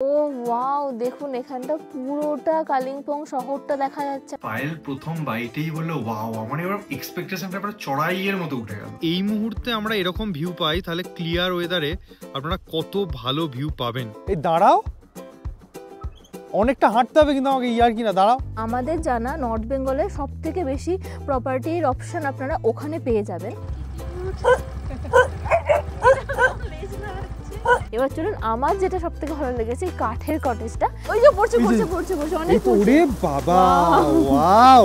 ও wow, দেখুন এখানটা পুরোটা কালিম্পং শহরটা দেখা যাচ্ছে। পায়েল প্রথম বাইটেই বললো ওয়াও, আমার এবার এক্সপেকটেশনটা পুরো চড়াইয়ের মতো উঠে গেল। এই মুহূর্তে আমরা এরকম ভিউ পাই, তাহলে ক্লিয়ার ওয়েদারে আপনারা কত ভালো ভিউ পাবেন। এই দাঁড়াও, অনেকটা হাঁটতে হবে কিন্তু আমাকে, ইয়ার কিনা দাঁড়াও। আমাদের জানা নর্থ বেঙ্গলে সব থেকে বেশি প্রপার্টির অপশন আপনারা ওখানে পেয়ে যাবেন। এবার চলুন, আমার যেটা সব থেকে ভালো লেগেছে কাঠের কটেজটা। ওই যে পড়ছে পড়ছে পড়ছে পড়ছে অনেক। ওরে বাবা, ওয়াও।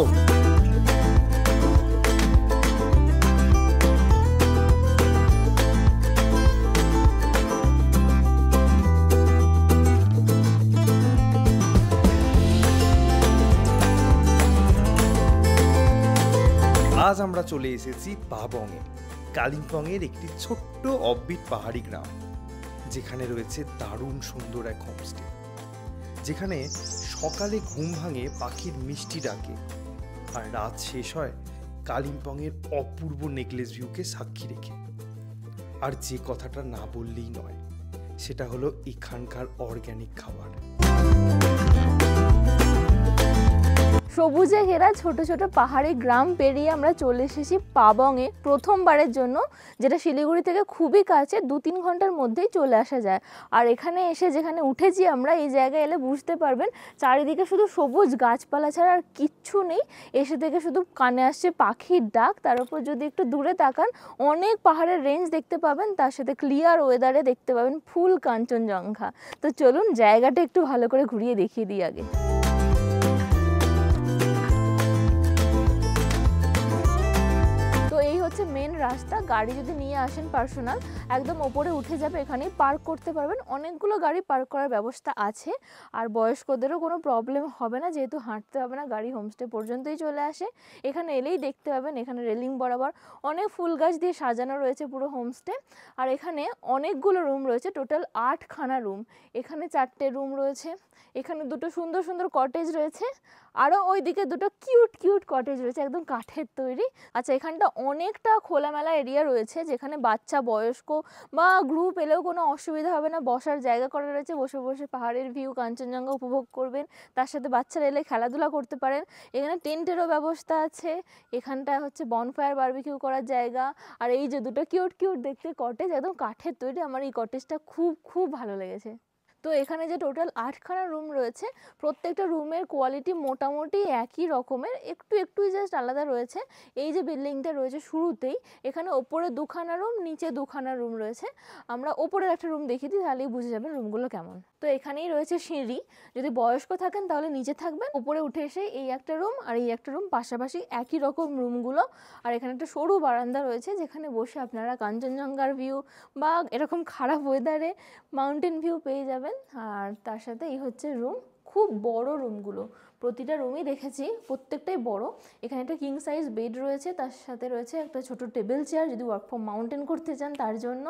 আজ আমরা চলে এসেছি পাবংয়ে, কালিম্পংয়ের একটি ছোট্ট অফবিট পাহাড়ি গ্রাম, যেখানে রয়েছে দারুণ সুন্দর এক হোমস্টে, যেখানে সকালে ঘুম ভাঙে পাখির মিষ্টি ডাকে, আর রাত শেষ হয় কালিম্পংয়ের অপূর্ব নেকলেস ভিউকে সাক্ষী রেখে। আর যে কথাটা না বললেই নয়, সেটা হলো এখানকার অর্গ্যানিক খাবার। সবুজে ঘেরা ছোট ছোট পাহাড়ি গ্রাম পেরিয়ে আমরা চলে এসেছি পাবংয়ে প্রথমবারের জন্য, যেটা শিলিগুড়ি থেকে খুবই কাছে, 2-3 ঘন্টার মধ্যেই চলে আসা যায়। আর এখানে এসে যেখানে উঠেছি আমরা, এই জায়গায় এলে বুঝতে পারবেন চারিদিকে শুধু সবুজ গাছপালা ছাড়া আর কিচ্ছু নেই। এসে থেকে শুধু কানে আসছে পাখির ডাক, তার উপর যদি একটু দূরে তাকান অনেক পাহাড়ের রেঞ্জ দেখতে পাবেন, তার সাথে ক্লিয়ার ওয়েদারে দেখতে পাবেন ফুল কাঞ্চনজঙ্ঘা। তো চলুন জায়গাটা একটু ভালো করে ঘুরিয়ে দেখিয়ে দিই আগে। মেন রাস্তা, গাড়ি যদি নিয়ে আসেন পার্সোনাল, একদম ওপরে উঠে যাবে, এখানেই পার্ক করতে পারবেন। অনেকগুলো গাড়ি পার্ক করার ব্যবস্থা আছে, আর বয়স্কদেরও কোনো প্রবলেম হবে না, যেহেতু হাঁটতে হবে না, গাড়ি হোমস্টে পর্যন্তই চলে আসে। এখানে এলেই দেখতে পাবেন এখানে রেলিং বরাবর অনেক ফুল গাছ দিয়ে সাজানো রয়েছে পুরো হোমস্টে। আর এখানে অনেকগুলো রুম রয়েছে, টোটাল 8খানা রুম। এখানে 4টে রুম রয়েছে, এখানে 2টো সুন্দর সুন্দর কটেজ রয়েছে, আরও ওইদিকে 2টো কিউট কিউট কটেজ রয়েছে একদম কাঠের তৈরি। আচ্ছা, এখানটা অনেকটা খোলামেলা এরিয়া রয়েছে, যেখানে বাচ্চা, বয়স্ক বা গ্রুপ এলেও কোনো অসুবিধা হবে না। বসার জায়গা করা রয়েছে, বসে বসে পাহাড়ের ভিউ, কাঞ্চনজঙ্ঘা উপভোগ করবেন। তার সাথে বাচ্চারা এলে খেলাধুলা করতে পারেন। এখানে টেন্টেরও ব্যবস্থা আছে। এখানটা হচ্ছে বনফায়ার বারবিকিউ করার জায়গা। আর এই যে 2টো কিউট কিউট দেখতে কটেজ, একদম কাঠের তৈরি, আমার এই কটেজটা খুব খুব ভালো লেগেছে। তো এখানে যে টোটাল 8খানা রুম রয়েছে, প্রত্যেকটা রুমের কোয়ালিটি মোটামুটি একই রকমের, একটু একটু জাস্ট আলাদা রয়েছে। এই যে বিল্ডিংটা রয়েছে শুরুতেই, এখানে ওপরে 2খানা রুম, নিচে 2খানা রুম রয়েছে। আমরা ওপরের একটা রুম দেখিয়ে দিই, তাহলেই বুঝে যাবেন রুমগুলো কেমন। তো এখানেই রয়েছে সিঁড়ি, যদি বয়স্ক থাকেন তাহলে নিচে থাকবেন, উপরে উঠে এসে এই একটা রুম আর এই একটা রুম পাশাপাশি একই রকম রুমগুলো। আর এখানে একটা সরু বারান্দা রয়েছে, যেখানে বসে আপনারা কাঞ্চনজঙ্ঘার ভিউ বা এরকম খারাপ ওয়েদারে মাউন্টেন ভিউ পেয়ে যাবেন। আর তার সাথে এই হচ্ছে রুম, খুব বড় রুমগুলো, প্রতিটা রুমই দেখেছি প্রত্যেকটাই বড়। এখানে একটা কিং সাইজ বেড রয়েছে, তার সাথে রয়েছে একটা ছোট টেবিল চেয়ার যদি ওয়ার্ক ফ্রম মাউন্টেন করতে চান তার জন্য।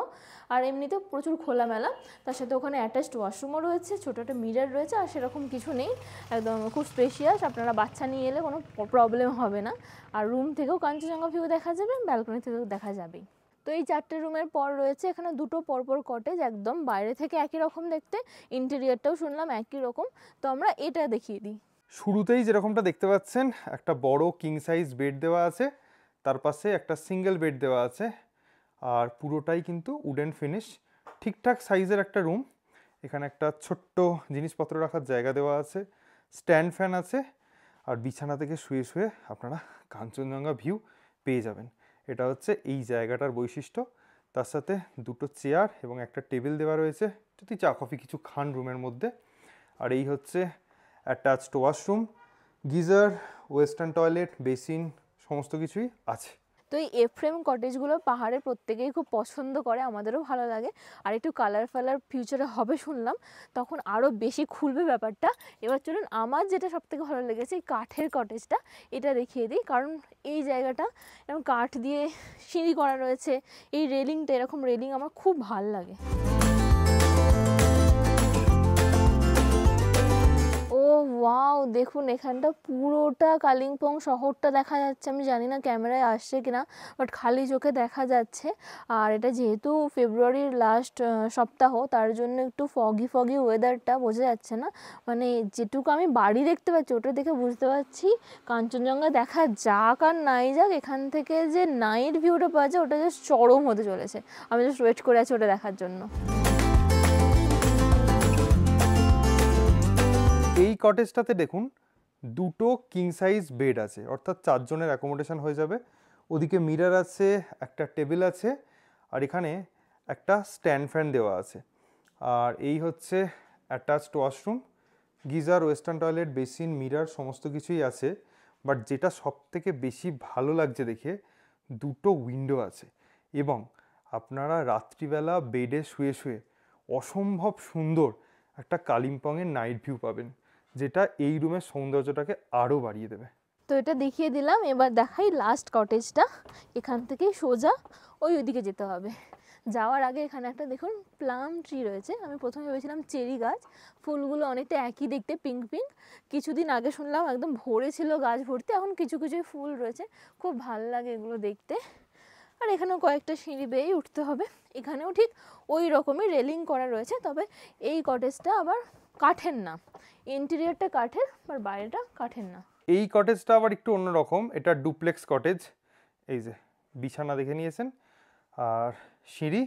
আর এমনিতে প্রচুর খোলামেলা, তার সাথে ওখানে অ্যাটাচড ওয়াশরুমও রয়েছে, ছোটো একটা মিরর রয়েছে। আর সেরকম কিছু নেই, একদম খুব স্পেশিয়াস, আপনারা বাচ্চা নিয়ে এলে কোনো প্রবলেম হবে না। আর রুম থেকেও কাঞ্চনজঙ্ঘা ভিউ দেখা যাবে, ব্যালকনি থেকেও দেখা যাবেই। তো এই 4টে রুমের পর রয়েছে এখানে 2টো পরপর কটেজ, একদম বাইরে থেকে একই রকম দেখতে, ইন্টেরিয়রটাও শুনলাম একই রকম। তো আমরা এটা দেখিয়ে দিই। শুরুতেই যেরকমটা দেখতে পাচ্ছেন, একটা বড় কিং সাইজ বেড দেওয়া আছে, তার পাশে একটা সিঙ্গেল বেড দেওয়া আছে, আর পুরোটাই কিন্তু উডেন ফিনিশ, ঠিকঠাক সাইজের একটা রুম। এখানে একটা ছোট্ট জিনিসপত্র রাখার জায়গা দেওয়া আছে, স্ট্যান্ড ফ্যান আছে, আর বিছানা থেকে শুয়ে শুয়ে আপনারা কাঞ্চনজঙ্ঘা ভিউ পেয়ে যাবেন। এটা হচ্ছে এই জায়গাটার বৈশিষ্ট্য। তার সাথে 2টো চেয়ার এবং একটা টেবিল দেওয়া রয়েছে, যদি চা কফি কিছু খান রুমের মধ্যে। আর এই হচ্ছে attached washroom, geyser, western toilet, basin, সমস্ত কিছুই আছে। তো এই এফ্রেম কটেজগুলো পাহাড়ে প্রত্যেকেই খুব পছন্দ করে, আমাদেরও ভালো লাগে। আর একটু কালার ফালার ফিউচারে হবে শুনলাম, তখন আরও বেশি খুলবে ব্যাপারটা। এবার চলুন আমার যেটা সবথেকে ভালো লেগেছে এই কাঠের কটেজটা, এটা দেখিয়ে দিই। কারণ এই জায়গাটা এরকম কাঠ দিয়ে সিঁড়ি করা রয়েছে, এই রেলিংটা, এরকম রেলিং আমার খুব ভালো লাগে। ও ওয়াও, দেখুন এখানটা পুরোটা কালিম্পং শহরটা দেখা যাচ্ছে। আমি জানি না ক্যামেরায় আসছে কিনা, বাট খালি চোখে দেখা যাচ্ছে। আর এটা যেহেতু ফেব্রুয়ারির লাস্ট সপ্তাহ, তার জন্য একটু ফগি ফগি ওয়েদারটা, বোঝা যাচ্ছে না। মানে যেটুকু আমি বাড়ি দেখতে পাচ্ছি ওটা দেখে বুঝতে পারছি কাঞ্চনজঙ্ঘা দেখা যাক আর নাই যাক, এখান থেকে যে নাইট ভিউটা পাওয়া যায় ওটা জাস্ট চরম হতে চলেছে। আমি জাস্ট ওয়েট করে আছি ওটা দেখার জন্য। এই কটেজটাতে দেখুন দুটো কিং সাইজ বেড আছে, অর্থাৎ 4 জনের অ্যাকোমোডেশন হয়ে যাবে। ওদিকে মিরর আছে, একটা টেবিল আছে, আর এখানে একটা স্ট্যান্ড ফ্যান দেওয়া আছে। আর এই হচ্ছে attached washroom, geyser, western toilet, basin, mirror সমস্ত কিছুই আছে। বাট যেটা সব থেকে বেশি ভালো লাগছে দেখে, দুটো উইন্ডো আছে এবং আপনারা রাত্রিবেলা বেডে শুয়ে শুয়ে অসম্ভব সুন্দর একটা কালিম্পংয়ের নাইট ভিউ পাবেন, যেটা এই রুমের সৌন্দর্যটাকে আরও বাড়িয়ে দেবে। তো এটা দেখিয়ে দিলাম, এবার দেখাই লাস্ট কটেজটা। এখান থেকে সোজা ওইদিকে যেতে হবে। যাওয়ার আগে এখানে একটা দেখুন প্লাম ট্রি রয়েছে। আমি প্রথমে ভেবেছিলাম চেরি গাছ, ফুলগুলো অনেকটা একই দেখতে, পিঙ্ক পিঙ্ক। কিছুদিন আগে শুনলাম একদম ভরে ছিল গাছ ভর্তি, এখন কিছু কিছু ফুল রয়েছে, খুব ভালো লাগে এগুলো দেখতে। আর এখানেও কয়েকটা সিঁড়ি বেয়েই উঠতে হবে। এখানেও ঠিক ওই রকমই রেলিং করা রয়েছে, তবে এই কটেজটা আবার কাঠের না, ইন্টেরিয়রটা কাঠের আর বাইরেটা কাঠের না। এই কটেজটা আবার একটু অন্যরকম, এটা ডুপ্লেক্স কটেজ। এই যে বিছানা দেখে নিয়েছেন আর সিঁড়ি।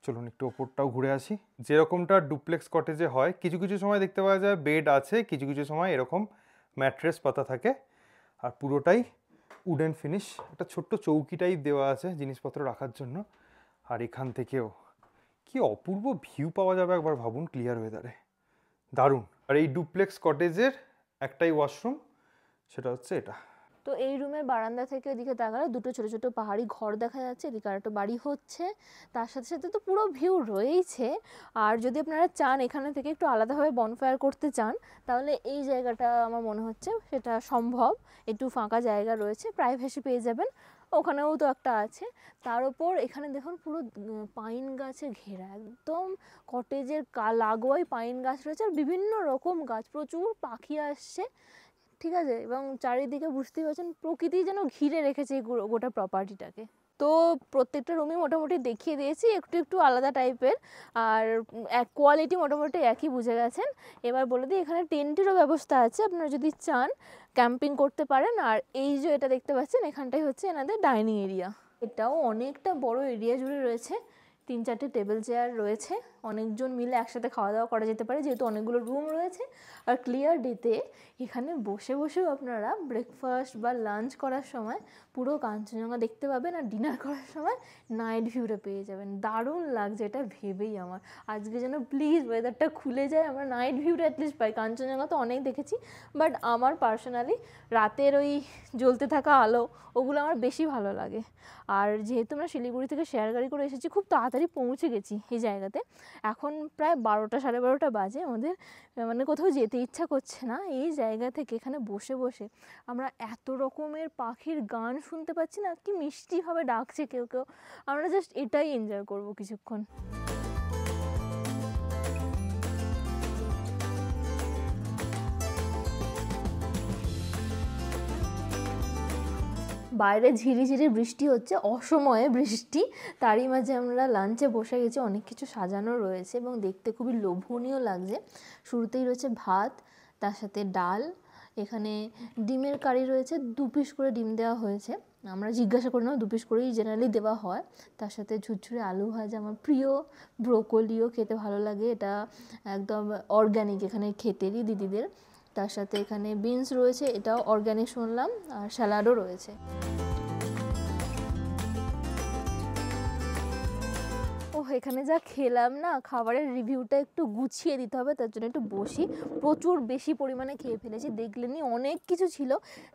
চলুন একটু ওপরটাও ঘুরে আসি। যেরকমটা ডুপ্লেক্স কটেজে হয়, কিছু কিছু সময় দেখতে পাওয়া যায় বেড আছে, কিছু কিছু সময় এরকম ম্যাট্রেস পাতা থাকে, আর পুরোটাই উডেন ফিনিশ। একটা ছোট্ট চৌকি টাইপ দেওয়া আছে জিনিসপত্র রাখার জন্য। আর এখান থেকেও কি অপূর্ব ভিউ পাওয়া যাবে একবার ভাবুন ক্লিয়ার ওয়েদারে, দারুণ। আর এই ডুপ্লেক্স কটেজের একটাই ওয়াশরুম, সেটা হচ্ছে এটা। তো এই রুমের বারান্দা থেকে এদিকে তাকালে দুটো ছোট ছোট পাহাড়ি ঘর দেখা যাচ্ছে, এদিকে আর একটা বাড়ি হচ্ছে, তার সাথে সাথে তো পুরো ভিউ রয়েইছে। আর যদি আপনারা চান এখানে থেকে একটু আলাদাভাবে বনফায়ার করতে চান, তাহলে এই জায়গাটা আমার মনে হচ্ছে সেটা সম্ভব। একটু ফাঁকা জায়গা রয়েছে, প্রাইভেসি পেয়ে যাবেন, ওখানেও তো একটা আছে। তার উপর এখানে দেখুন পুরো পাইন গাছে ঘেরা, একদম কটেজের লাগোয়াই পাইন গাছ রয়েছে, আর বিভিন্ন রকম গাছ, প্রচুর পাখি আসছে, ঠিক আছে। এবং চারিদিকে বুঝতেই পারছেন প্রকৃতি যেন ঘিরে রেখেছে এই গোটা প্রপার্টিটাকে। তো প্রত্যেকটা রুমই মোটামুটি দেখিয়ে দিয়েছি, একটু একটু আলাদা টাইপের, আর কোয়ালিটি মোটামুটি একই বুঝে গেছেন। এবার বলে দিই এখানে টেন্টেরও ব্যবস্থা আছে, আপনারা যদি চান ক্যাম্পিং করতে পারেন। আর এই যে এটা দেখতে পাচ্ছেন এখানটাই হচ্ছে এনাদের ডাইনিং এরিয়া, এটাও অনেকটা বড় এরিয়া জুড়ে রয়েছে। 3-4টে টেবিল চেয়ার রয়েছে, অনেকজন মিলে একসাথে খাওয়া দাওয়া করা যেতে পারে যেহেতু অনেকগুলো রুম রয়েছে। আর ক্লিয়ার ডেতে এখানে বসে বসেও আপনারা ব্রেকফাস্ট বা লাঞ্চ করার সময় পুরো কাঞ্চনজঙ্ঘা দেখতে পাবেন, আর ডিনার করার সময় নাইট ভিউটা পেয়ে যাবেন। দারুণ লাগছে এটা ভেবেই আমার, আজকে যেন প্লিজ ওয়েদারটা খুলে যায়, আমরা নাইট ভিউটা অ্যাটলিস্ট পাই। কাঞ্চনজঙ্ঘা তো অনেক দেখেছি, বাট আমার পার্সোনালি রাতের ওই জ্বলতে থাকা আলো ওগুলো আমার বেশি ভালো লাগে। আর যেহেতু আমরা শিলিগুড়ি থেকে শেয়ার গাড়ি করে এসেছি, খুব তাড়াতাড়ি পৌঁছে গেছি এই জায়গাতে। এখন প্রায় 12টা 12:30 বাজে, আমাদের মানে কোথাও যেতে ইচ্ছা করছে না। এই জায়গা থেকে এখানে বসে বসে আমরা এত রকমের পাখির গান শুনতে পাচ্ছি না, কি মিষ্টিভাবে ডাকছে কেউ কেউ, আমরা জাস্ট এটাই এনজয় করবো কিছুক্ষণ। বাইরে ঝিরিঝিরি বৃষ্টি হচ্ছে, অসময়ে বৃষ্টি, তারই মাঝে আমরা লাঞ্চে বসে গেছি। অনেক কিছু সাজানো রয়েছে এবং দেখতে খুবই লোভনীয় লাগছে। শুরুতেই রয়েছে ভাত, তার সাথে ডাল, এখানে ডিমের কারি রয়েছে, 2 পিস করে ডিম দেওয়া হয়েছে। আমরা জিজ্ঞাসা করি না, 2 পিস করেই জেনারেলি দেওয়া হয়। তার সাথে ঝুরঝুরে আলু ভাজা, আমার প্রিয়, ব্রোকলিও খেতে ভালো লাগে, এটা একদম অর্গ্যানিক এখানে ক্ষেতেরই দিদিদের। তার সাথে এখানে বিনস রয়েছে, এটাও অর্গ্যানিক শুনলাম, আর স্যালাডও রয়েছে। এখানে যা খেলাম না, খাবারের রিভিউটা একটু গুছিয়ে দিতে হবে, তার জন্য একটু বসি। প্রচুর বেশি পরিমাণে খেয়ে ফেলেছি, দেখলেনই অনেক কিছু ছিল।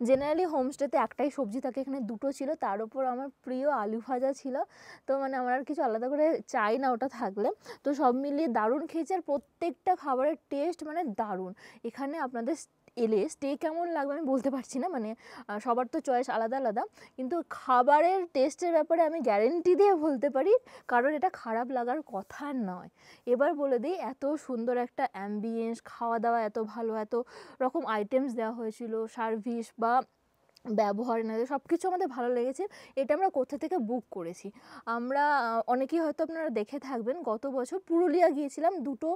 জেনারেলি হোমস্টেতে একটাই সবজি থাকে, এখানে 2টো ছিল, তার উপর আমার প্রিয় আলু ভাজা ছিল। তো মানে আমার আর কিছু আলাদা করে চাই না ওটা থাকলে। তো সব মিলিয়ে দারুণ খেয়েছি, আর প্রত্যেকটা খাবারের টেস্ট মানে দারুণ। এখানে আপনাদের এলে স্টে কেমন লাগবে আমি বলতে পারছি না, মানে সবার তো চয়েস আলাদা আলাদা, কিন্তু খাবারের টেস্টের ব্যাপারে আমি গ্যারেন্টি দিয়ে বলতে পারি কারণ এটা খারাপ লাগার কথা নয়। এবার বলে দিই, এত সুন্দর একটা অ্যাম্বিয়েন্স, খাওয়া দাওয়া এত ভালো, এত রকম আইটেমস দেওয়া হয়েছিল, সার্ভিস বা ব্যবহার না সব কিছু আমাদের ভালো লেগেছে। এটা আমরা কোথা থেকে বুক করেছি, আমরা অনেকেই হয়তো আপনারা দেখে থাকবেন, গত বছর পুরুলিয়া গিয়েছিলাম, দুটো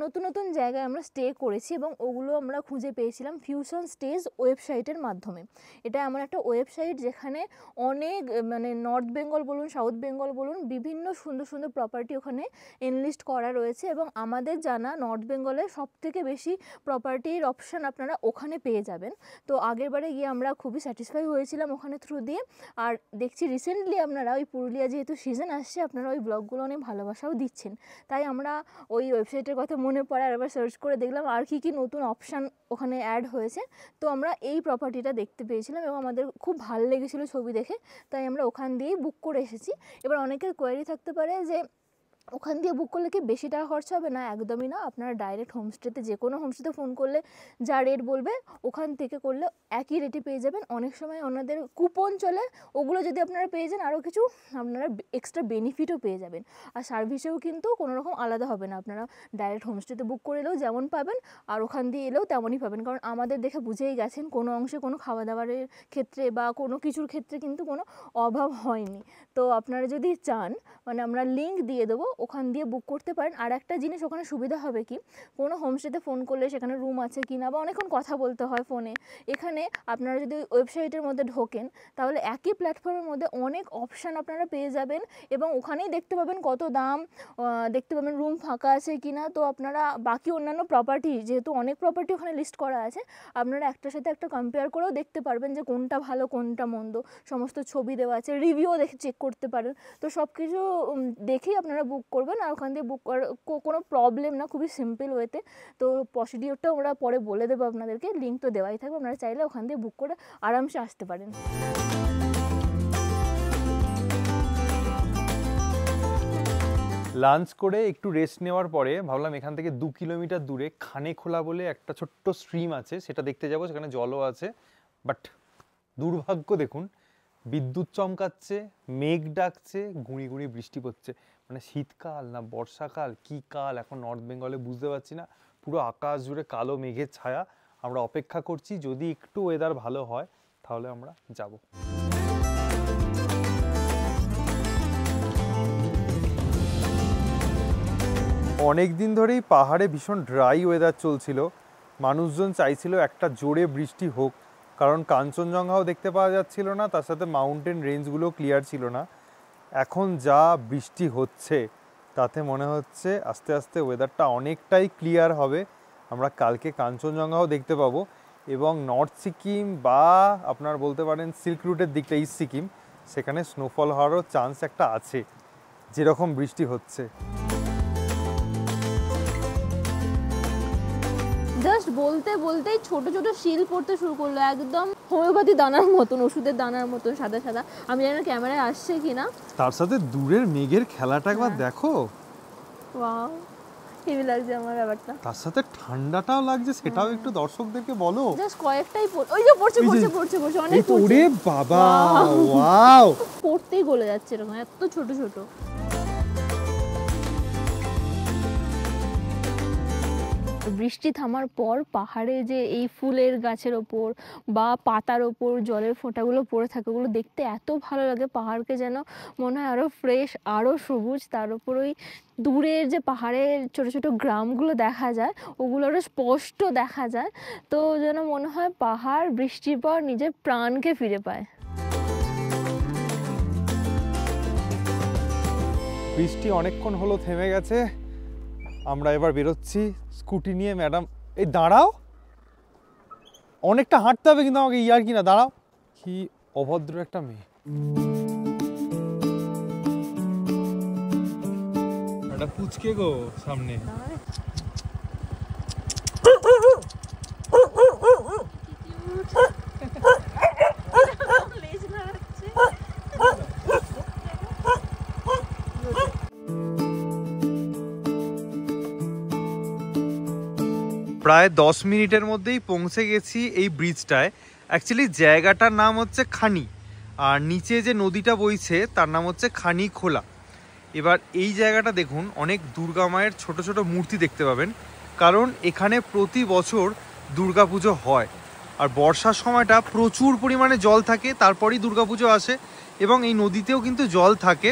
নতুন নতুন জায়গায় আমরা স্টে করেছি এবং ওগুলো আমরা খুঁজে পেয়েছিলাম ফিউশন স্টেজ ওয়েবসাইটের মাধ্যমে। এটা এমন একটা ওয়েবসাইট যেখানে অনেক মানে নর্থ বেঙ্গল বলুন, সাউথ বেঙ্গল বলুন, বিভিন্ন সুন্দর সুন্দর প্রপার্টি ওখানে এনলিস্ট করা রয়েছে এবং আমাদের জানা নর্থ বেঙ্গলের সবথেকে বেশি প্রপার্টির অপশান আপনারা ওখানে পেয়ে যাবেন। তো আগের বারে গিয়ে আমরা খুবই স্যাটিসফাই হয়েছিলাম ওখানে থ্রু দিয়ে। আর দেখছি রিসেন্টলি আপনারা ওই পুরুলিয়া যেহেতু সিজন আসছে, আপনারা ওই ব্লগগুলো অনেক ভালোবাসাও দিচ্ছেন, তাই আমরা ওই ওয়েবসাইটের কথা মনে পড়ে আর এবার সার্চ করে দেখলাম আর কি নতুন অপশান ওখানে অ্যাড হয়েছে। তো আমরা এই প্রপার্টিটা দেখতে পেয়েছিলাম এবং আমাদের খুব ভালো লেগেছিলো ছবি দেখে, তাই আমরা ওখান দিয়েই বুক করে এসেছি। এবার অনেকের কোয়েরি থাকতে পারে যে ওখান দিয়ে বুক করলে কি বেশি টাকা খরচা হবে? না, একদমই না। আপনারা ডাইরেক্ট হোমস্টেতে, যে কোনো হোমস্টেতে ফোন করলে যা রেট বলবে ওখান থেকে করলে একই রেটে পেয়ে যাবেন। অনেক সময় ওনাদের কুপন চলে, ওগুলো যদি আপনারা পেয়ে যান আরও কিছু আপনারা এক্সট্রা বেনিফিটও পেয়ে যাবেন। আর সার্ভিসেও কিন্তু কোনো রকম আলাদা হবে না, আপনারা ডাইরেক্ট হোমস্টেতে বুক করে এলেও যেমন পাবেন আর ওখান দিয়ে এলেও তেমনই পাবেন। কারণ আমাদের দেখে বুঝেই গেছেন কোনো অংশে কোনো খাওয়া দাওয়ারের ক্ষেত্রে বা কোনো কিছুর ক্ষেত্রে কিন্তু কোনো অভাব হয়নি। তো আপনারা যদি চান, মানে আমরা লিঙ্ক দিয়ে দেবো, ওখান দিয়ে বুক করতে পারেন। আর একটা জিনিস ওখানে সুবিধা হবে কি, কোনো হোমস্টেতে ফোন করলে সেখানে রুম আছে কি না বা অনেকক্ষণ কথা বলতে হয় ফোনে, এখানে আপনারা যদি ওয়েবসাইটের মধ্যে ঢোকেন তাহলে একই প্ল্যাটফর্মের মধ্যে অনেক অপশান আপনারা পেয়ে যাবেন এবং ওখানেই দেখতে পাবেন কত দাম, দেখতে পাবেন রুম ফাঁকা আছে কি না। তো আপনারা বাকি অন্যান্য প্রপার্টি, যেহেতু অনেক প্রপার্টি ওখানে লিস্ট করা আছে, আপনারা একটার সাথে একটা কম্পেয়ার করেও দেখতে পারবেন যে কোনটা ভালো কোনটা মন্দ, সমস্ত ছবি দেওয়া আছে, রিভিউও দেখে চেক করতে পারেন। তো সব কিছু দেখেই আপনারা বুক করবেন আর ওখান দিয়ে বুক করার কোনো প্রবলেম না, খুবই সিম্পল ওয়েতে। তো প্রসিডিওরটা আমরা পরে বলে দেবো আপনাদেরকে, লিঙ্ক তো দেওয়াই থাকবে, আপনারা চাইলে ওখান দিয়ে বুক করে আরামসে আসতে পারেন। লাঞ্চ করে একটু রেস্ট নেওয়ার পরে ভাবলাম এখান থেকে 2 কিলোমিটার দূরে খানেখোলা বলে একটা ছোট্ট স্ট্রিম আছে, সেটা দেখতে যাব, সেখানে জলও আছে। বাট দুর্ভাগ্য দেখুন, বিদ্যুৎ চমকাচ্ছে, মেঘ ডাকছে, গুঁড়ি গুঁড়ি বৃষ্টি পড়ছে। মানে শীতকাল না বর্ষাকাল, কি কাল এখন নর্থ বেঙ্গলে বুঝতে পারছি না। পুরো আকাশ জুড়ে কালো মেঘের ছায়া। আমরা অপেক্ষা করছি, যদি একটু ওয়েদার ভালো হয় তাহলে আমরা যাব। অনেক দিন ধরেই পাহাড়ে ভীষণ ড্রাই ওয়েদার চলছিল, মানুষজন চাইছিল একটা জোরে বৃষ্টি হোক, কারণ কাঞ্চনজঙ্ঘাও দেখতে পাওয়া যাচ্ছিল না, তার সাথে মাউন্টেন রেঞ্জগুলো ক্লিয়ার ছিল না। এখন যা বৃষ্টি হচ্ছে তাতে মনে হচ্ছে আস্তে আস্তে ওয়েদারটা অনেকটাই ক্লিয়ার হবে, আমরা কালকে কাঞ্চনজঙ্ঘাও দেখতে পাবো এবং নর্থ সিকিম বা আপনার বলতে পারেন সিল্ক রুটের দিকটা ইস্ট সিকিম, সেখানে স্নোফল হওয়ারও চান্স একটা আছে যেরকম বৃষ্টি হচ্ছে। জাস্ট বলতে বলতেই ছোট ছোট শিল পড়তে শুরু করলো, একদম হোমিওপ্যাথি দানার মতন, ওষুধের দানার মতন সাদা সাদা। আমি জানি না ক্যামেরায় আসছে কিনা। তার সাথে দূরের মেঘের খেলাটা একবার দেখো, ওয়াও হেভি লাগছে আমার ব্যাপারটা। তার সাথে ঠান্ডাটাও লাগছে, সেটাও একটু দর্শকদেরকে বলো। জাস্ট কয়েকটাই ওই যে পড়ছে পড়ছে পড়ছে পড়ছে অনেক পড়ছে। ওরে বাবা, ওয়াও, পড়তেই গলে যাচ্ছে এরকম, এত ছোট ছোট। বৃষ্টি থামার পর পাহাড়ে যে এই ফুলের গাছের ওপর বা পাতার ওপর জলের ফোঁটাগুলো পড়ে থাকে, ওগুলো দেখতে এত ভালো লাগে। পাহাড়কে যেন মনে হয় আরও ফ্রেশ, আরও সবুজ। তার উপর ওই দূরের যে পাহাড়ের ছোট ছোট গ্রামগুলো দেখা যায়, ওগুলো আরও স্পষ্ট দেখা যায়। তো যেন মনে হয় পাহাড় বৃষ্টির পর নিজের প্রাণকে ফিরে পায়। বৃষ্টি অনেকক্ষণ হলো থেমে গেছে, আমরা এবার বেরোচ্ছি স্কুটি নিয়ে। ম্যাডাম এই দাঁড়াও, অনেকটা হাঁটতে হবে কিন্তু আমাকে, ইয়ার কি না, দাঁড়াও। কি অভদ্র একটা মেয়ে। একটা পুচকে গো সামনে। প্রায় 10 মিনিটের মধ্যেই পৌঁছে গেছি এই ব্রিজটায়। অ্যাকচুয়ালি জায়গাটার নাম হচ্ছে খানি, আর নিচে যে নদীটা বইছে তার নাম হচ্ছে খানি খোলা। এবার এই জায়গাটা দেখুন, অনেক দুর্গা মায়ের ছোট ছোট মূর্তি দেখতে পাবেন, কারণ এখানে প্রতি বছর দুর্গাপুজো হয়। আর বর্ষার সময়টা প্রচুর পরিমাণে জল থাকে, তারপরেই দুর্গাপুজো আসে, এবং এই নদীতেও কিন্তু জল থাকে।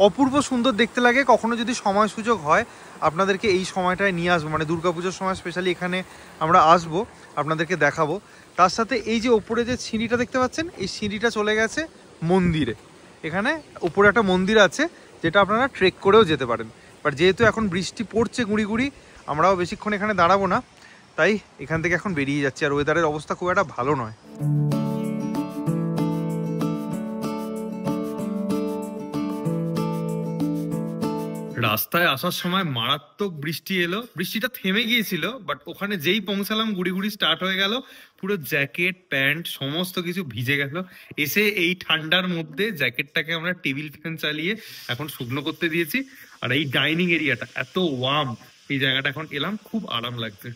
অপূর্ব সুন্দর দেখতে লাগে। কখনো যদি সময় সুযোগ হয় আপনাদেরকে এই সময়টায় নিয়ে আসবো, মানে দুর্গাপুজোর সময় স্পেশালি এখানে আমরা আসবো, আপনাদেরকে দেখাবো। তার সাথে এই যে ওপরে যে সিঁড়িটা দেখতে পাচ্ছেন, এই সিঁড়িটা চলে গেছে মন্দিরে। এখানে উপরে একটা মন্দির আছে, যেটা আপনারা ট্রেক করেও যেতে পারেন। বাট যেহেতু এখন বৃষ্টি পড়ছে গুঁড়ি গুঁড়ি, আমরাও বেশিক্ষণ এখানে দাঁড়াবো না, তাই এখান থেকে এখন বেরিয়ে যাচ্ছি। আর ওয়েদারের অবস্থা খুব একটা ভালো নয়। রাস্তায় আসার সময় মারাত্মক বৃষ্টি এলো, বৃষ্টিটা থেমে গিয়েছিল, বাট ওখানে যেই পৌঁছালাম গুড়ি গুড়ি স্টার্ট হয়ে গেল। পুরো জ্যাকেট প্যান্ট সমস্ত কিছু ভিজে গেল। এসে এই ঠান্ডার মধ্যে জ্যাকেটটাকে আমরা টেবিল ফ্যান চালিয়ে এখন শুকনো করতে দিয়েছি। আর এই ডাইনিং এরিয়াটা এত ওয়ার্ম, এই জায়গাটা এখন এলাম, খুব আরাম লাগছে।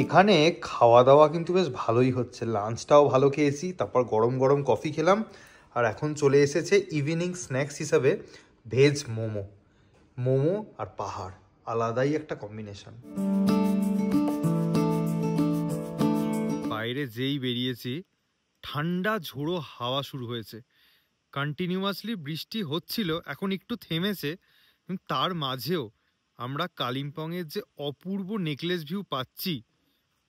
এখানে খাওয়া দাওয়া কিন্তু বেশ ভালোই হচ্ছে, লাঞ্চটাও ভালো খেয়েছি, তারপর গরম গরম কফি খেলাম, আর এখন চলে এসেছে ইভিনিং স্ন্যাক্স হিসাবে ভেজ মোমো। মোমো আর পাহাড় আলাদাই একটা কম্বিনেশন। বাইরে যেই বেরিয়েছি ঠান্ডা ঝোড়ো হাওয়া শুরু হয়েছে। কন্টিনিউয়াসলি বৃষ্টি হচ্ছিল, এখন একটু থেমেছে, কিন্তু তার মাঝেও আমরা কালিম্পংয়ের যে অপূর্ব নেকলেস ভিউ পাচ্ছি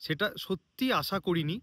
সেটা সত্যি আশা করিনি।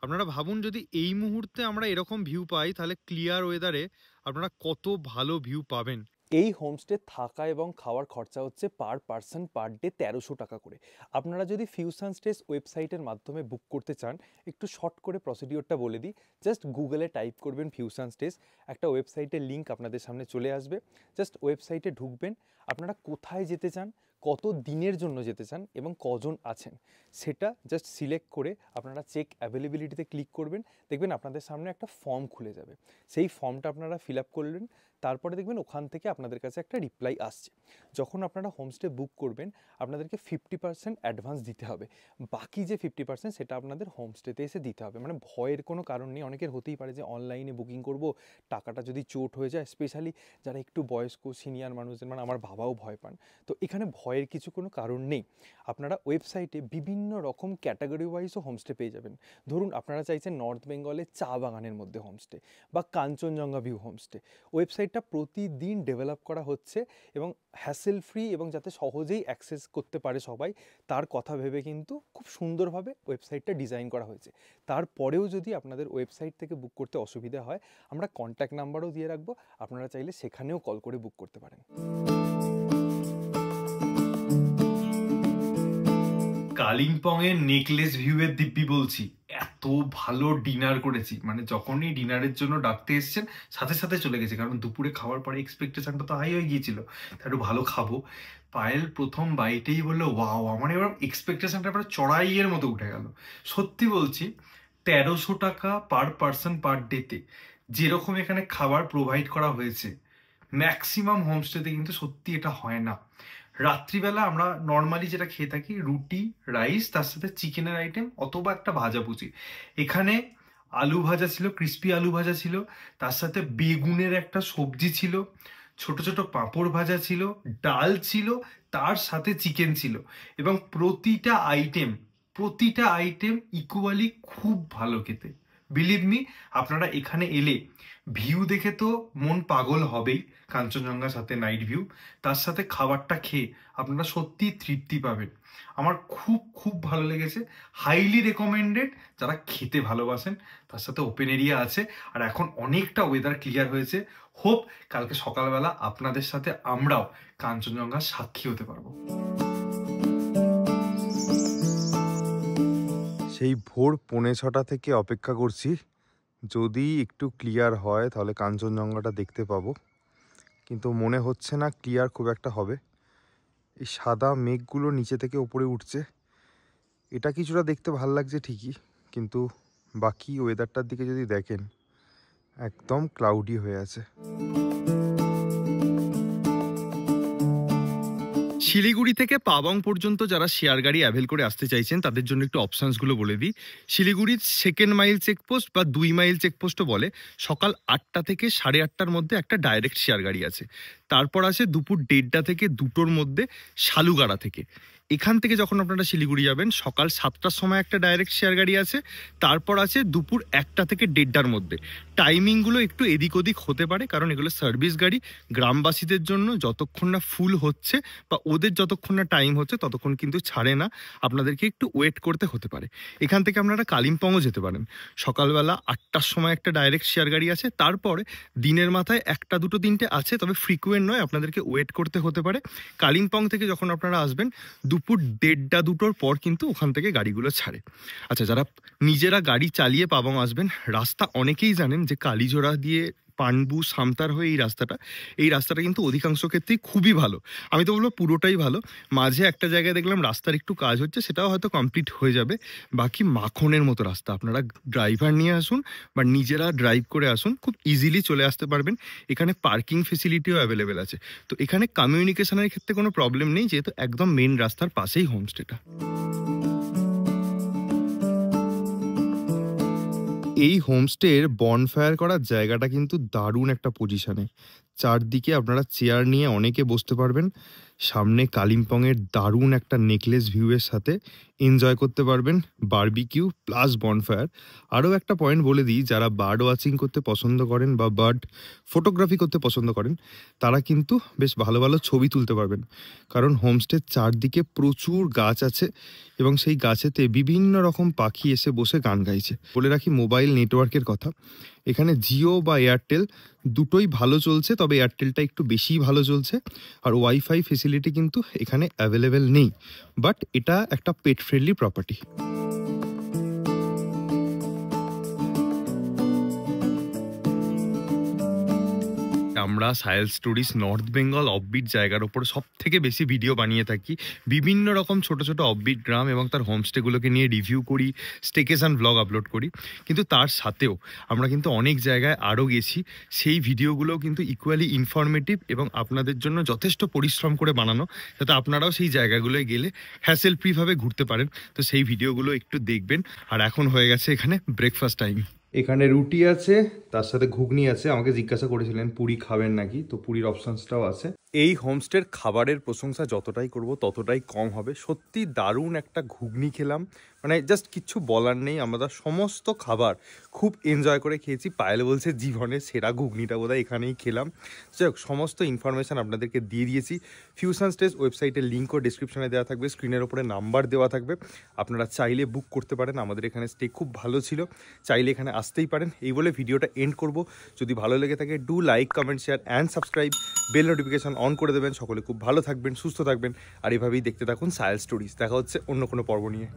আপনারা ভাবুন, যদি এই মুহূর্তে আমরা এরকম ভিউ পাই তাহলে ক্লিয়ার ওয়েদারে আপনারা কত ভালো ভিউ পাবেন। এই হোমস্টে থাকা এবং খাওয়ার খরচা হচ্ছে পার পারসন পার ডে 1300 টাকা করে। আপনারা যদি ফিউশন স্টেস ওয়েবসাইটের মাধ্যমে বুক করতে চান, একটু শর্ট করে প্রসিডিওরটা বলে দিই। জাস্ট গুগলে টাইপ করবেন ফিউশন স্টেস, একটা ওয়েবসাইটের লিঙ্ক আপনাদের সামনে চলে আসবে। জাস্ট ওয়েবসাইটে ঢুকবেন, আপনারা কোথায় যেতে চান, কত দিনের জন্য যেতে চান এবং কজন আছেন সেটা জাস্ট সিলেক্ট করে আপনারা চেক অ্যাভেলেবিলিটিতে ক্লিক করবেন। দেখবেন আপনাদের সামনে একটা ফর্ম খুলে যাবে, সেই ফর্মটা আপনারা ফিল আপ করলেন। তারপরে দেখবেন ওখান থেকে আপনাদের কাছে একটা রিপ্লাই আসছে। যখন আপনারা হোমস্টে বুক করবেন আপনাদেরকে 50% অ্যাডভান্স দিতে হবে, বাকি যে 50% সেটা আপনাদের হোমস্টেতে এসে দিতে হবে। মানে ভয়ের কোনো কারণ নেই। অনেকের হতেই পারে যে অনলাইনে বুকিং করব, টাকাটা যদি চোট হয়ে যায়, স্পেশালি যারা একটু বয়স্ক সিনিয়র মানুষদের, মানে আমার বাবাও ভয় পান, তো এখানে ভয়ের কিছু কোনো কারণ নেই। আপনারা ওয়েবসাইটে বিভিন্ন রকম ক্যাটাগরি ওয়াইজও হোমস্টে পেয়ে যাবেন। ধরুন আপনারা চাইছেন নর্থ বেঙ্গলের চা বাগানের মধ্যে হোমস্টে বা কাঞ্চনজঙ্ঘা ভিউ হোমস্টে। ওয়েবসাইটটা প্রতিদিন ডেভেলপ করা হচ্ছে এবং হ্যাসেল ফ্রি এবং যাতে সহজেই অ্যাক্সেস করতে পারে সবাই, তার কথা ভেবে কিন্তু খুব সুন্দরভাবে ওয়েবসাইটটা ডিজাইন করা হয়েছে। তারপরেও যদি আপনাদের ওয়েবসাইট থেকে বুক করতে অসুবিধা হয়, আমরা কন্ট্যাক্ট নাম্বারও দিয়ে রাখবো, আপনারা চাইলে সেখানেও কল করে বুক করতে পারেন। কালিম্পংয়ের নেকলেস ভিউয়ের দিব্যি বলছি, এত ভালো ডিনার করেছি, মানে যখনই ডিনারের জন্য ডাকতে এসেছেন সাথে সাথে চলে গেছে, কারণ দুপুরে খাওয়ার পরে এক্সপেকটেশনটা তো হাই হয়ে গিয়েছিল, একটু ভালো খাবো। পায়েল প্রথম বাইটেই বললো ওয়াও, আমার এবার এক্সপেকটেশনটা প্রায় চড়াইয়ের মতো উঠে গেল। সত্যি বলছি, 1300 টাকা পার পার্সন পার ডেতে যেরকম এখানে খাবার প্রোভাইড করা হয়েছে, ম্যাক্সিমাম হোমস্টেতে কিন্তু সত্যি এটা হয় না। রাত্রিবেলা আমরা নর্মালি যেটা খেয়ে থাকি, রুটি রাইস, তার সাথে চিকেনের আইটেম অথবা একটা ভাজাভুজি। এখানে আলু ভাজা ছিল, ক্রিস্পি আলু ভাজা ছিল, তার সাথে বেগুনের একটা সবজি ছিল, ছোট ছোট পাঁপড় ভাজা ছিল, ডাল ছিল, তার সাথে চিকেন ছিল, এবং প্রতিটা আইটেম ইকুয়ালি খুব ভালো খেতে। বিলিভ মি, আপনারা এখানে এলে ভিউ দেখে তো মন পাগল হবেই, কাঞ্চনজঙ্ঘার সাথে নাইট ভিউ, তার সাথে খাবারটা খেয়ে আপনারা সত্যি তৃপ্তি পাবেন। আমার খুব খুব ভালো লেগেছে, হাইলি রেকমেন্ডেড যারা খেতে ভালোবাসেন। তার সাথে ওপেন এরিয়া আছে, আর এখন অনেকটা ওয়েদার ক্লিয়ার হয়েছে। হোপ কালকে সকালবেলা আপনাদের সাথে আমরাও কাঞ্চনজঙ্ঘার সাক্ষী হতে পারবো। সেই ভোর 5:45 থেকে অপেক্ষা করছি, যদি একটু ক্লিয়ার হয় তাহলে কাঞ্চনজঙ্ঘাটা দেখতে পাবো, কিন্তু মনে হচ্ছে না ক্লিয়ার খুব একটা হবে। এই সাদা মেঘগুলো নিচে থেকে উপরে উঠছে, এটা কিছুটা দেখতে ভাল লাগছে ঠিকই, কিন্তু বাকি ওয়েদারটার দিকে যদি দেখেন একদম ক্লাউডি হয়ে আছে। শিলিগুড়ি থেকে পাবং পর্যন্ত যারা শেয়ার গাড়ি অ্যাভেল করে আসতে চাইছেন তাদের জন্য একটু অপশানসগুলো বলে দিই। শিলিগুড়ির 2nd মাইল চেকপোস্ট বা 2 মাইল চেকপোস্টও বলে, সকাল 8টা থেকে 8:30টার মধ্যে একটা ডাইরেক্ট শেয়ার গাড়ি আছে। তারপর আছে দুপুর 1:30টা থেকে 2টোর মধ্যে শালুগাড়া থেকে। এখান থেকে যখন আপনারা শিলিগুড়ি যাবেন সকাল 7টার সময় একটা ডাইরেক্ট শেয়ার গাড়ি আছে। তারপর আছে দুপুর 1টা থেকে 1:30টার মধ্যে। টাইমিংগুলো একটু এদিক ওদিক হতে পারে, কারণ এগুলো সার্ভিস গাড়ি। গ্রামবাসীদের জন্য যতক্ষণ না ফুল হচ্ছে বা ওদের যতক্ষণ না টাইম হচ্ছে ততক্ষণ কিন্তু ছাড়ে না, আপনাদেরকে একটু ওয়েট করতে হতে পারে। এখান থেকে আপনারা কালিম্পংও যেতে পারেন। সকালবেলা 8টার সময় একটা ডাইরেক্ট শেয়ার গাড়ি আছে। তারপরে দিনের মাথায় 1টা 2টো 3টে আছে, তবে ফ্রিকুয়েন্ট নয়, আপনাদেরকে ওয়েট করতে হতে পারে। কালিম্পং থেকে যখন আপনারা আসবেন দুপুর 1:30টা 2টোর পর কিন্তু ওখান থেকে গাড়িগুলো ছাড়ে। আচ্ছা, যারা নিজেরা গাড়ি চালিয়ে পাবং আসবেন, রাস্তা অনেকেই জানেন যে কালীজোড়া দিয়ে পানবু সামতার হয়ে এই রাস্তাটা কিন্তু অধিকাংশ ক্ষেত্রেই খুবই ভালো। আমি তো বলবো পুরোটাই ভালো। মাঝে একটা জায়গায় দেখলাম রাস্তার একটু কাজ হচ্ছে, সেটাও হয়তো কমপ্লিট হয়ে যাবে। বাকি মাখনের মতো রাস্তা। আপনারা ড্রাইভার নিয়ে আসুন বা নিজেরা ড্রাইভ করে আসুন, খুব ইজিলি চলে আসতে পারবেন। এখানে পার্কিং ফেসিলিটিও অ্যাভেলেবেল আছে। তো এখানে কমিউনিকেশনের ক্ষেত্রে কোনো প্রবলেম নেই, যেহেতু একদম মেন রাস্তার পাশেই হোমস্টেটা। এই হোমস্টের বনফায়ার করার জায়গাটা কিন্তু দারুণ একটা পজিশনে। চারদিকে আপনারা চেয়ার নিয়ে অনেকে বসতে পারবেন। সামনে কালিম্পংয়ের দারুণ একটা নেকলেস ভিউয়ের সাথে এনজয় করতে পারবেন বারবিকিউ প্লাস বনফায়ার। আরও একটা পয়েন্ট বলে দিই, যারা বার্ড ওয়াচিং করতে পছন্দ করেন বা বার্ড ফটোগ্রাফি করতে পছন্দ করেন তারা কিন্তু বেশ ভালো ভালো ছবি তুলতে পারবেন, কারণ হোমস্টের চারদিকে প্রচুর গাছ আছে এবং সেই গাছেতে বিভিন্ন রকম পাখি এসে বসে গান গাইছে। বলে রাখি মোবাইল নেটওয়ার্কের কথা, এখানে জিও বা এয়ারটেল দুটোই ভালো চলছে, তবে এয়ারটেলটা একটু বেশিই ভালো চলছে। আর ওয়াইফাই ফেসিলিটি কিন্তু এখানে অ্যাভেলেবেল নেই, বাট এটা একটা পেট ফ্রেন্ডলি প্রপার্টি। আমরা সায়েল স্টোরিজ নর্থ বেঙ্গল অফবিট জায়গার ওপর সব থেকে বেশি ভিডিও বানিয়ে থাকি। বিভিন্ন রকম ছোট ছোট অফবিট গ্রাম এবং তার হোমস্টেগুলোকে নিয়ে রিভিউ করি, স্টেকেশন ব্লগ আপলোড করি। কিন্তু তার সাথেও আমরা কিন্তু অনেক জায়গায় আরও গেছি। সেই ভিডিওগুলোও কিন্তু ইকুয়ালি ইনফরমেটিভ এবং আপনাদের জন্য যথেষ্ট পরিশ্রম করে বানানো, যাতে আপনারাও সেই জায়গাগুলোয় গেলে হ্যাসেল ফ্রিভাবে ঘুরতে পারেন। তো সেই ভিডিওগুলো একটু দেখবেন। আর এখন হয়ে গেছে এখানে ব্রেকফাস্ট টাইম। এখানে রুটি আছে, তার সাথে ঘুগনি আছে। আমাকে জিজ্ঞাসা করেছিলেন পুরি খাবেন নাকি, তো পুরির অপশনসটাও আছে। এই হোমস্টের খাবারের প্রশংসা যতটাই করব ততটাই কম হবে। সত্যি দারুণ একটা ঘুগনি খেলাম, মানে জাস্ট কিচ্ছু বলার নেই। আমরা সমস্ত খাবার খুব এনজয় করে খেয়েছি। পায়েল বলছে জীবনের সেরা ঘুগনিটা বোধহয় এখানেই খেলাম। যাই হোক, সমস্ত ইনফরমেশান আপনাদেরকে দিয়ে দিয়েছি। ফিউশন স্টেজ ওয়েবসাইটের লিঙ্কও ডিসক্রিপশনে দেওয়া থাকবে, স্ক্রিনের ওপরে নাম্বার দেওয়া থাকবে। আপনারা চাইলে বুক করতে পারেন। আমাদের এখানে স্টে খুব ভালো ছিল, চাইলে এখানে আসতেই পারেন। এই বলে ভিডিওটা এন্ড করব। যদি ভালো লেগে থাকে do like, comment, share and subscribe. Bell notification on করে দেবেন। সকলে খুব ভালো থাকবেন, সুস্থ থাকবেন, আর এভাবেই দেখতে থাকুন সায়েল স্টোরিজ। দেখা হচ্ছে অন্য কোনো পর্ব নিয়ে।